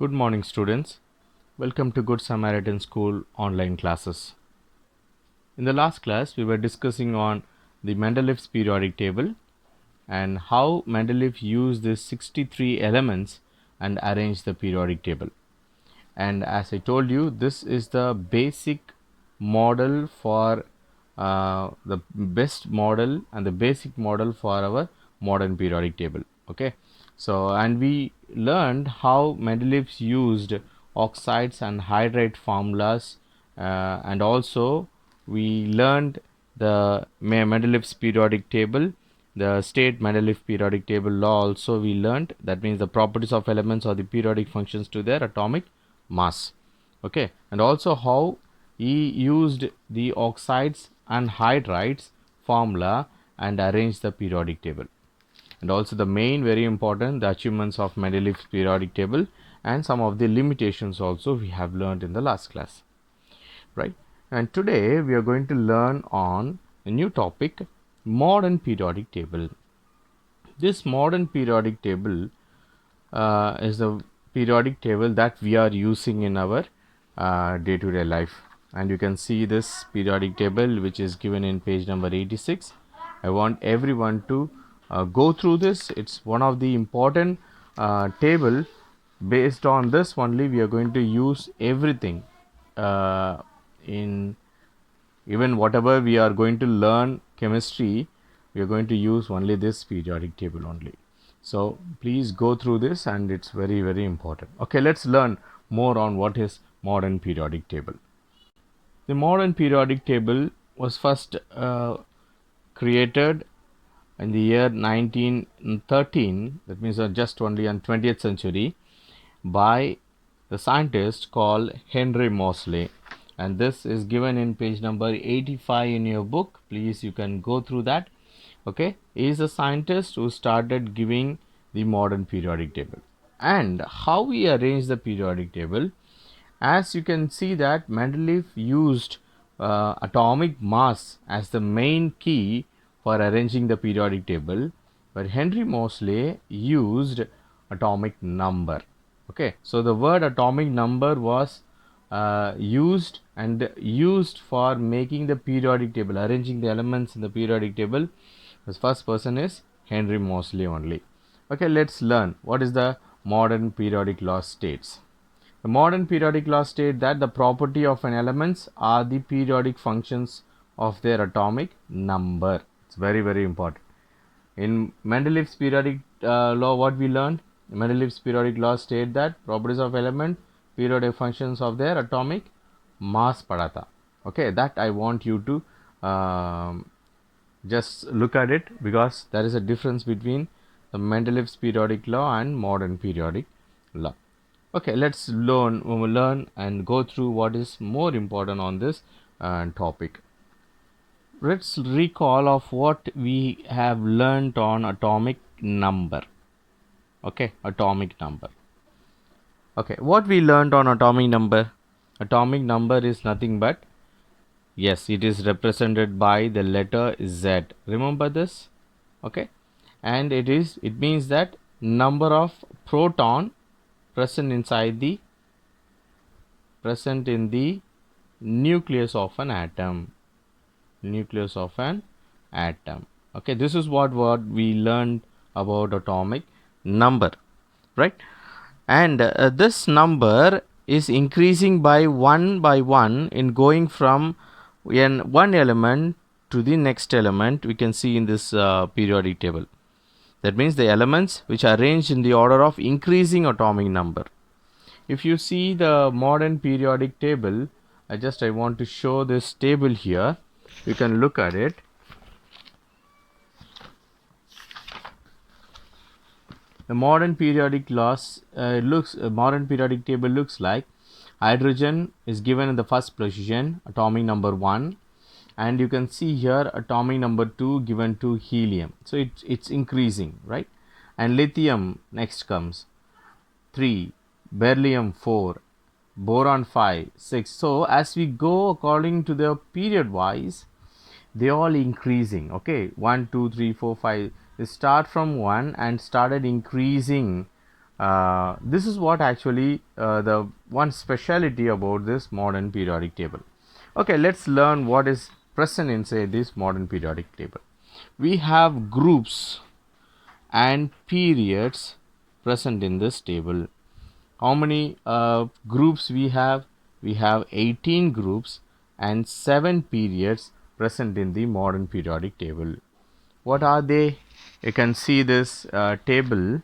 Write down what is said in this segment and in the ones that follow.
Good morning, students. Welcome to Good Samaritan School online classes. In the last class, we were discussing on the Mendeleev's periodic table and how Mendeleev used these 63 elements and arranged the periodic table. And as I told you, this is the basic model for the best model and the basic model for our modern periodic table. Okay, so and we learned how Mendeleev used oxides and hydride formulas, and also we learned the Mendeleev's periodic table, the state Mendeleev periodic table law. Also we learned, that means the properties of elements or the periodic functions to their atomic mass. Okay, and also how he used the oxides and hydrides formula and arranged the periodic table. And also the main, very important, the achievements of Mendeleev's periodic table and some of the limitations also we have learned in the last class, right? And today we are going to learn on a new topic, modern periodic table. This modern periodic table is the periodic table that we are using in our day-to-day life, and you can see this periodic table which is given in page number 86. I want everyone to go through this. It's one of the important table. Based on this only we are going to use everything in even whatever we are going to learn chemistry, we are going to use only this periodic table only. So please go through this, and it's very, very important. Okay, let's learn more on what is modern periodic table. The modern periodic table was first created in the year 1913, that means just only in 20th century, by the scientist called Henry Moseley, and this is given in page number 85 in your book. Please, you can go through that. Okay, he is a scientist who started giving the modern periodic table. And how we arrange the periodic table, as you can see that Mendeleev used atomic mass as the main key for arranging the periodic table, but Henry Moseley used atomic number. Okay, so the word atomic number was used for making the periodic table, arranging the elements in the periodic table. The first person is Henry Moseley only. Okay, let's learn what is the modern periodic law states. The modern periodic law state that the property of an elements are the periodic functions of their atomic number. It's very, very important. In Mendeleev's periodic law, what we learned? Mendeleev's periodic law state that properties of element, periodic functions of their atomic mass padata. Okay, that I want you to just look at it, because there is a difference between the Mendeleev's periodic law and modern periodic law. Okay, let's learn and go through what is more important on this topic. Let's recall of what we have learned on atomic number. Okay, atomic number. Okay, what we learned on atomic number? Atomic number is nothing but, yes, it is represented by the letter Z. Remember this? Okay, and it means that number of proton present in the nucleus of an atom. Okay, this is what we learned about atomic number, right? And this number is increasing by one in going from one element to the next element. We can see in this periodic table. That means the elements which are arranged in the order of increasing atomic number. If you see the modern periodic table, I want to show this table here. You can look at it. The modern periodic modern periodic table looks like hydrogen is given in the first position, atomic number 1, and you can see here atomic number 2 given to helium. So it's increasing, right? And lithium next comes 3, beryllium 4, boron 5, 6. So as we go according to the period wise, they all increasing. Okay, 1, 2, 3, 4, 5. They start from 1 and started increasing This is what actually the one speciality about this modern periodic table. Okay, let's learn what is present inside this modern periodic table. We have groups and periods present in this table. How many groups we have? We have 18 groups and 7 periods present in the modern periodic table. What are they? You can see this table.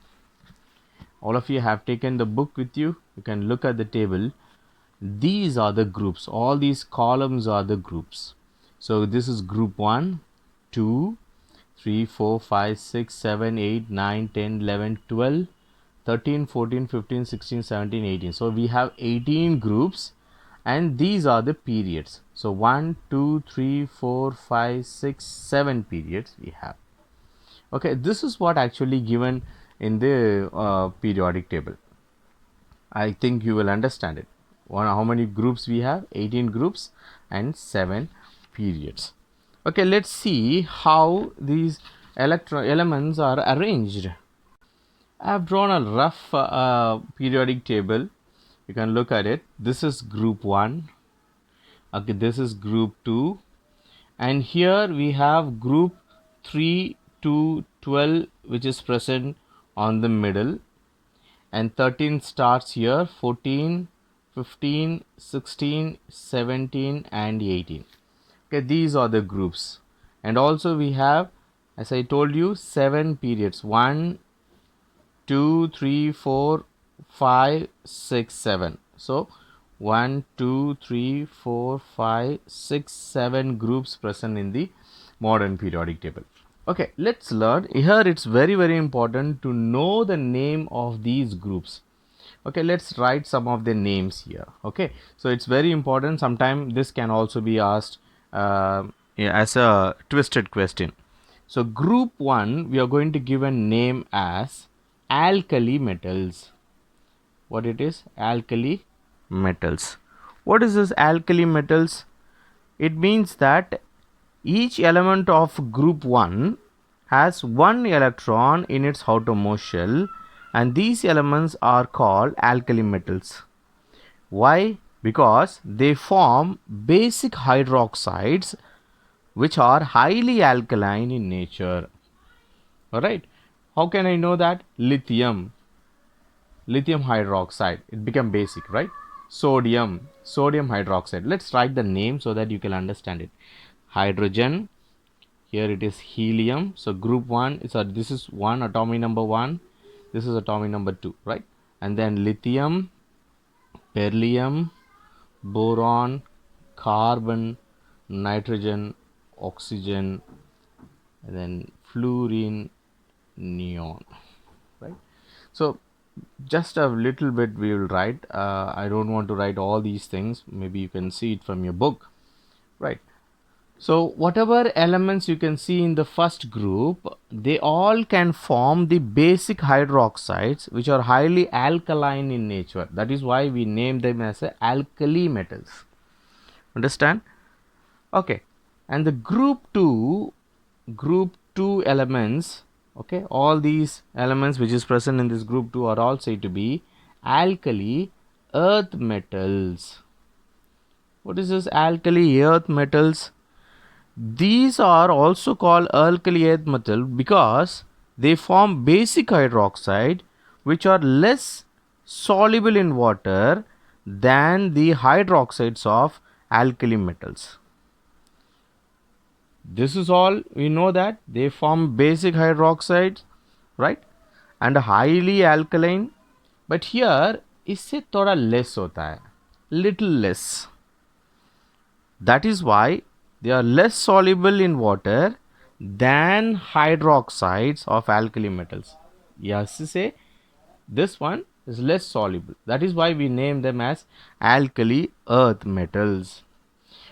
All of you have taken the book with you. You can look at the table. These are the groups. All these columns are the groups. So this is group 1, 2, 3, 4, 5, 6, 7, 8, 9, 10, 11, 12, 13, 14, 15, 16, 17, 18. So we have 18 groups and these are the periods. So 1, 2, 3, 4, 5, 6, 7 periods we have. Okay, this is what actually given in the periodic table. I think you will understand it. How many groups we have? 18 groups and 7 periods. Okay, let's see how these elements are arranged. I have drawn a rough periodic table. You can look at it. This is group 1. Okay, this is group 2. And here we have group 3 to 12, which is present on the middle. And 13 starts here, 14, 15, 16, 17 and 18. Okay, these are the groups. And also we have, as I told you, 7 periods. 1, 2, 3, 4, 5, 6, 7. So 1, 2, 3, 4, 5, 6, 7 groups present in the modern periodic table. Okay, let's learn. Here it's very important to know the name of these groups. Okay, let's write some of the names here. Okay, so it's very important. Sometimes this can also be asked as a twisted question. So group 1, we are going to give a name as alkali metals. What it is? Alkali metals. What is this alkali metals? It means that each element of group 1 has one electron in its outermost shell, and these elements are called alkali metals. Why? Because they form basic hydroxides which are highly alkaline in nature. Alright, how can I know that? Lithium hydroxide, it became basic, right? Sodium hydroxide. Let's write the name so that you can understand it. Hydrogen, here it is helium. So group 1 is this is one atomic number 1, this is atomic number 2, right? And then lithium, beryllium, boron, carbon, nitrogen, oxygen, and then fluorine, neon, right? So just a little bit we will write. I don't want to write all these things. Maybe you can see it from your book, right? So whatever elements you can see in the first group, they all can form the basic hydroxides which are highly alkaline in nature. That is why we name them as alkali metals. Understand? Okay. And the group 2 elements, okay, all these elements which is present in this group 2 are all said to be alkali earth metals. What is this alkali earth metals? These are also called alkali earth metal because they form basic hydroxide which are less soluble in water than the hydroxides of alkali metals. This is all we know, that they form basic hydroxides, right, and highly alkaline. But here इससे थोड़ा less होता है, little less. That is why they are less soluble in water than hydroxides of alkali metals. Yes, say this one is less soluble. That is why we name them as alkali earth metals.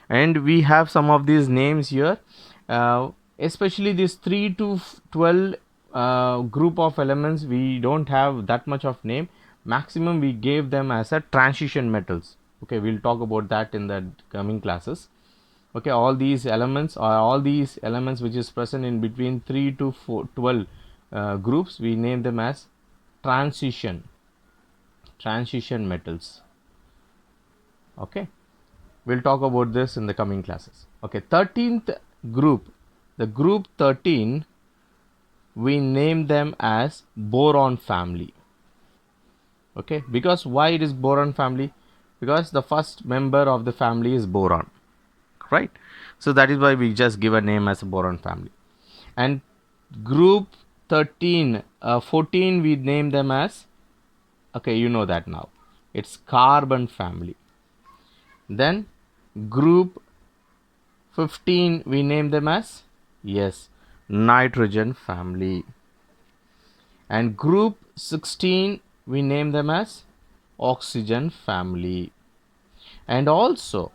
And we have some of these names here, especially this 3 to 12 group of elements. We don't have that much of name. Maximum we gave them as a transition metals. Okay, we'll talk about that in the coming classes. Okay, all these elements which is present in between 3 to 12 groups, we name them as transition transition metals. Okay, we'll talk about this in the coming classes. Okay, 13th group, the group 13, we name them as boron family. Okay, because why it is boron family? Because the first member of the family is boron, right? So that is why we just give a name as a boron family. And group 13, 14, we name them as, okay, you know that now, it's carbon family. Then group 15, we name them as, yes, nitrogen family. And group 16, we name them as oxygen family. And also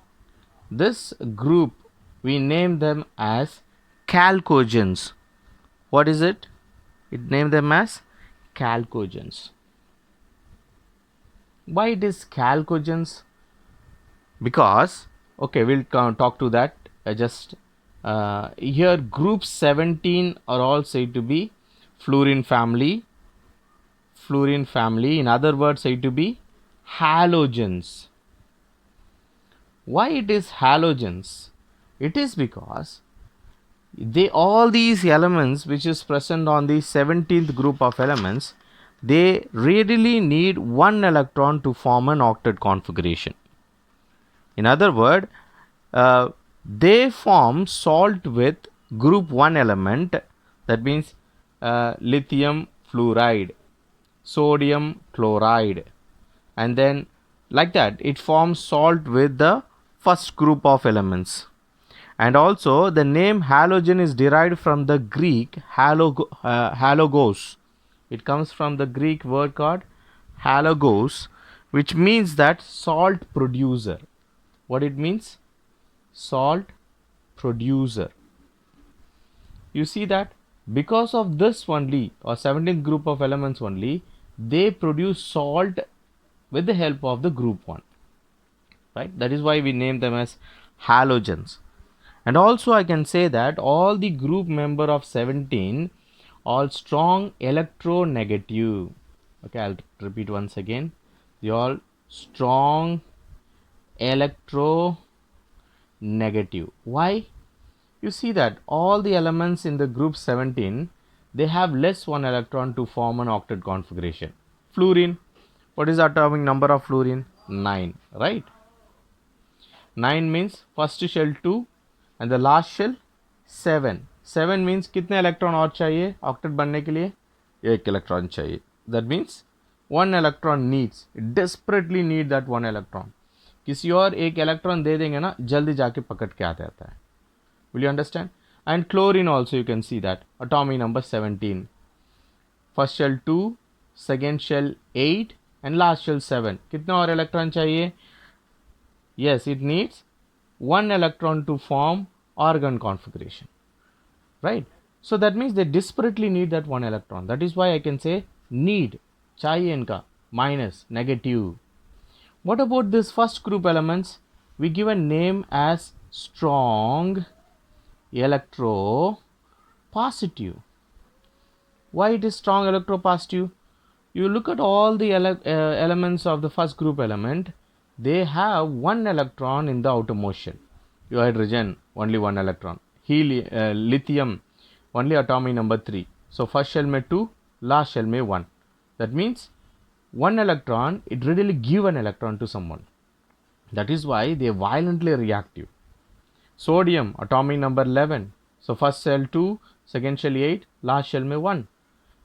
this group, we name them as chalcogens. What is it? It name them as chalcogens. Why it is chalcogens? Because, okay, we'll talk to that. Here group 17 are all said to be fluorine family. Fluorine family, in other words, said to be halogens. Why it is halogens? It is because all these elements which is present on the 17th group of elements, they readily need one electron to form an octet configuration. In other words, they form salt with group 1 element, that means lithium fluoride, sodium chloride, and then like that it forms salt with the first group of elements. And also the name halogen is derived from the Greek halogos. It comes from the Greek word called halogos, which means that salt producer. What it means? Salt producer. You see that because of this only, or 17th group of elements only, they produce salt with the help of the group 1, right? That is why we name them as halogens. And also I can say that all the group member of 17 all strong electronegative. Okay, I'll repeat once again. They all strong electronegative. Why? You see that all the elements in the group 17, they have less one electron to form an octet configuration. Fluorine, what is the atomic number of fluorine? 9, right? 9 means first shell 2 and the last shell 7. 7 means कितने electron और चाहिए octet बनने के लिए? एक electron चाहिए. That means one electron needs, desperately need that one electron. किसी और एक इलेक्ट्रॉन दे देंगे ना, जल्दी जाके पकड़ के आ जाता है. Will you understand? And chlorine also, you can see that atomic number 17. First shell 2, second shell 8 and last shell 7. कितने और इलेक्ट्रॉन चाहिए? Yes, it needs one electron to form organ configuration, right? So that means they desperately need that one electron. That is why I can say need, चाहिए इनका, minus, negative. What about this first group elements? We give a name as strong electropositive. Why it is strong electropositive? You look at all the elements of the first group element, they have one electron in the outermost shell. Your hydrogen, only one electron. Lithium, only atomic number 3. So first shell may 2, last shell may 1. That means one electron, it readily give an electron to someone. That is why they are violently reactive. Sodium, atomic number 11. So first shell 2, second shell 8, last shell may 1.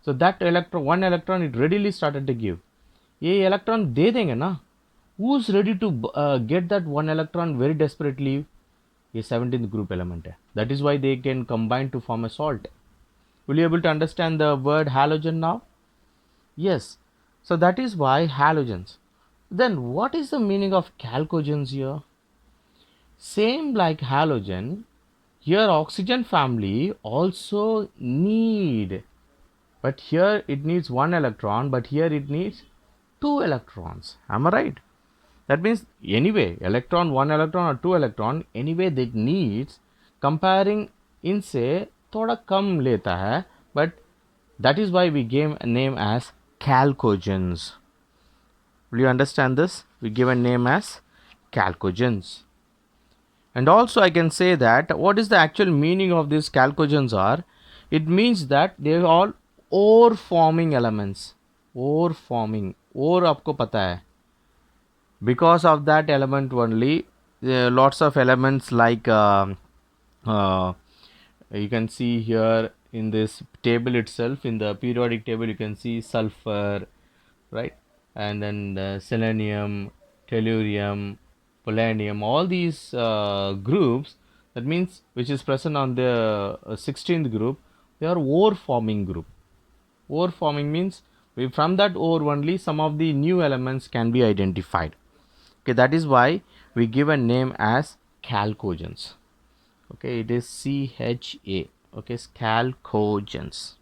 So that one electron, it readily started to give. ये electron दे देंगे ना. Who's ready to get that one electron very desperately? ये 17th group element है. That is why they can combine to form a salt. Will you able to understand the word halogen now? Yes. So that is why halogens. Then what is the meaning of chalcogens here? Same like halogen, here oxygen family also need, but here it needs one electron, but here it needs 2 electrons. Am I right? That means anyway, electron, 1 electron or 2 electron, anyway they needs, comparing इनसे थोड़ा कम लेता है, but that is why we gave a name as chalcogens. Will you understand this? We give a name as chalcogens. And also I can say that what is the actual meaning of these chalcogens are, it means that they are all ore forming elements. Ore forming. Ore आपको पता है. Because of that element only, lots of elements like uh, you can see here in this table itself, in the periodic table you can see sulfur, right, and then the selenium, tellurium, polonium, all these groups, that means which is present on the 16th group, they are ore forming group. Ore forming means from that ore only some of the new elements can be identified. Okay, that is why we give a name as chalcogens. Okay, it is CHA. Okay, chalcogens.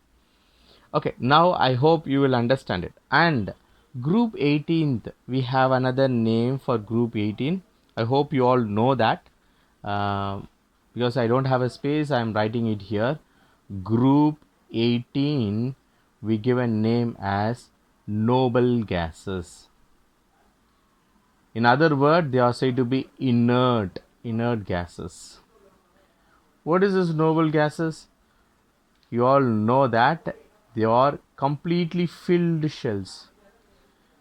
Okay, now I hope you will understand it. And group 18th, we have another name for group 18. I hope you all know that. Because I don't have a space, I am writing it here. Group 18, we give a name as noble gases. In other words, they are said to be inert gases. What is this noble gases? You all know that they are completely filled shells.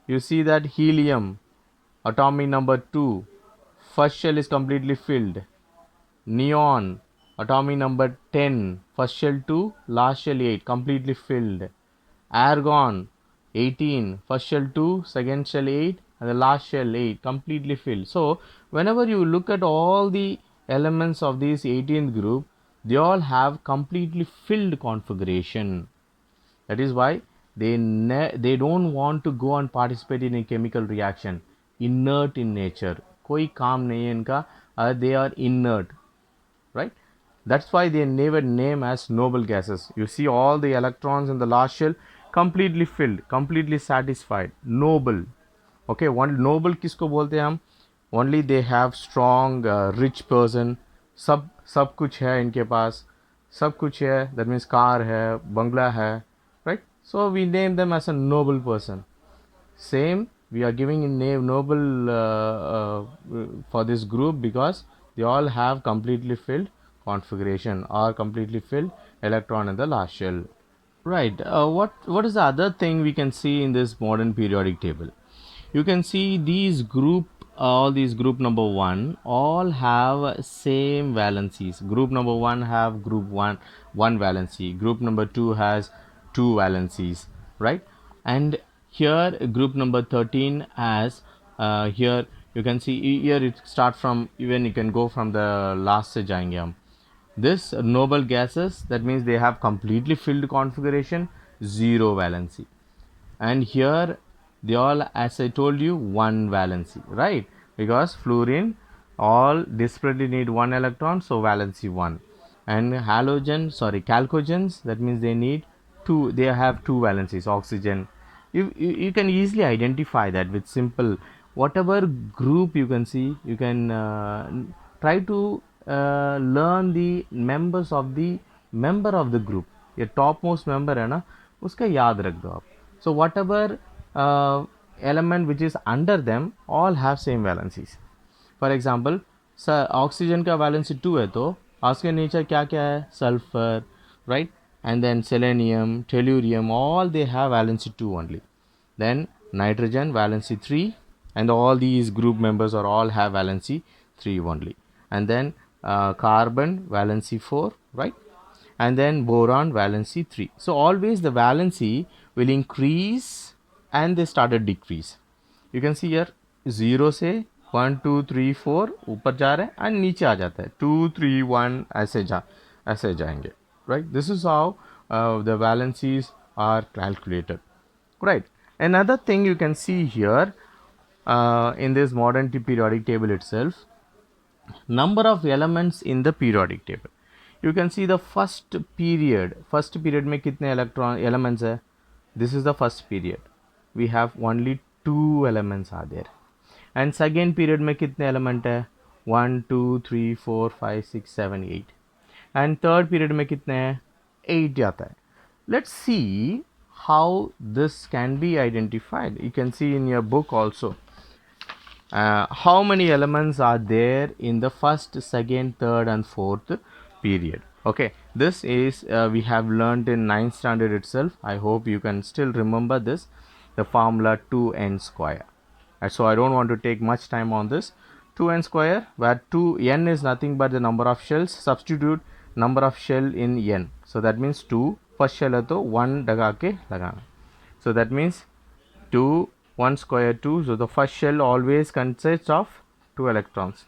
You see that helium, atomic number 2, first shell is completely filled. Neon, atomic number 10, first shell 2, last shell 8, completely filled. Argon, 18, first shell 2, second shell 8, and the last shell 8, completely filled. So whenever you look at all the elements of this 18th group, they all have completely filled configuration. That is why they don't want to go and participate in a chemical reaction. Inert in nature. कोई काम नहीं है इनका. They are inert, right? That's why they never name as noble gases. You see all the electrons in the last shell completely filled, completely satisfied, noble. Okay, one noble किसको बोलते हैं हम? Only they have strong, rich person. सब कुछ है इनके पास, सब कुछ है. That means car है, बंगला है, right? So we name them as a noble person. Same, we are giving a name noble for this group because they all have completely filled configuration or completely filled electron in the last shell. Right. What is the other thing we can see in this modern periodic table? You can see these group, all these group number 1 all have same valencies. Group number 1 have group 1 valency. Group number 2 has 2 valencies, right? And here group number 13 has here you can see here it start from, even you can go from the last se jayenge hum. This noble gases, that means they have completely filled configuration, 0 valency. And here they all, as I told you, 1 valency, right? Because fluorine all desperately need 1 electron, so valency 1. And chalcogens, that means they need 2, they have 2 valencies. Oxygen, you can easily identify that with simple, whatever group you can see, you can try to learn the members of the member of the group. ये topmost member है ना, उसका याद रख दो आप. So whatever element which is under them all have same valencies. For example, oxygen का valency 2 है, तो उसके nature क्या क्या है? Sulfur, right? And then selenium, tellurium, all they have valency 2 only. Then nitrogen valency 3, and all these group members are all have valency 3 only. And then carbon valency 4, right? And then boron valency 3. So always the valency will increase and they started decrease. You can see here 0 से 1 2 3 4 ऊपर जा रहे हैं and नीचे आ जाता है 2 3 1 ऐसे जाएंगे, right? This is how the valencies are calculated, right? Another thing you can see here in this modern periodic table itself, number of elements in the periodic table. You can see the first period में कितने elements है? This is the first period, we have only 2 elements are there. And second period में कितने element है? 1 2 3 4 5 6 7 8. And third period में कितने हैं? 8 जाता है. Let's see how this can be identified. You can see in your book also how many elements are there in the first, second, third and fourth period. Okay, this is we have learned in 9th standard itself. I hope you can still remember this, the formula 2n square. So I don't want to take much time on this. 2n square, where 2n is nothing but the number of shells. Substitute number of shell in n, so that means 2. First shell है तो 1 लगा के लगाना. So that means 2 1 square 2. So the first shell always consists of 2 electrons,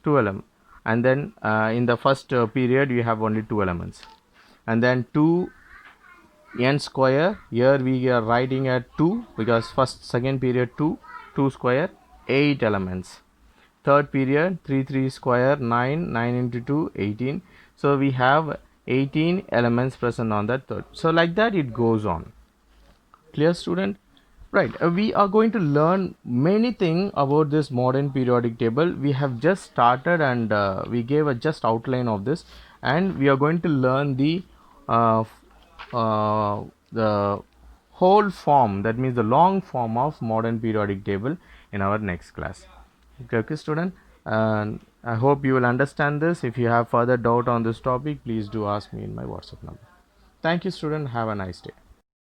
2 elements, and then in the first period you have only 2 elements, and then 2 n square, here we are writing at 2 because first second period 2 square 8 elements, third period 3 square 9 into 2 18. So we have 18 elements present on that third. So like that it goes on. Clear, student? Right, we are going to learn many things about this modern periodic table. We have just started, and we gave a just outline of this, and we are going to learn uh, the whole form, that means the long form of modern periodic table, in our next class. Okay, student, and I hope you will understand this. If you have further doubt on this topic, please do ask me in my WhatsApp number. Thank you, student. Have a nice day.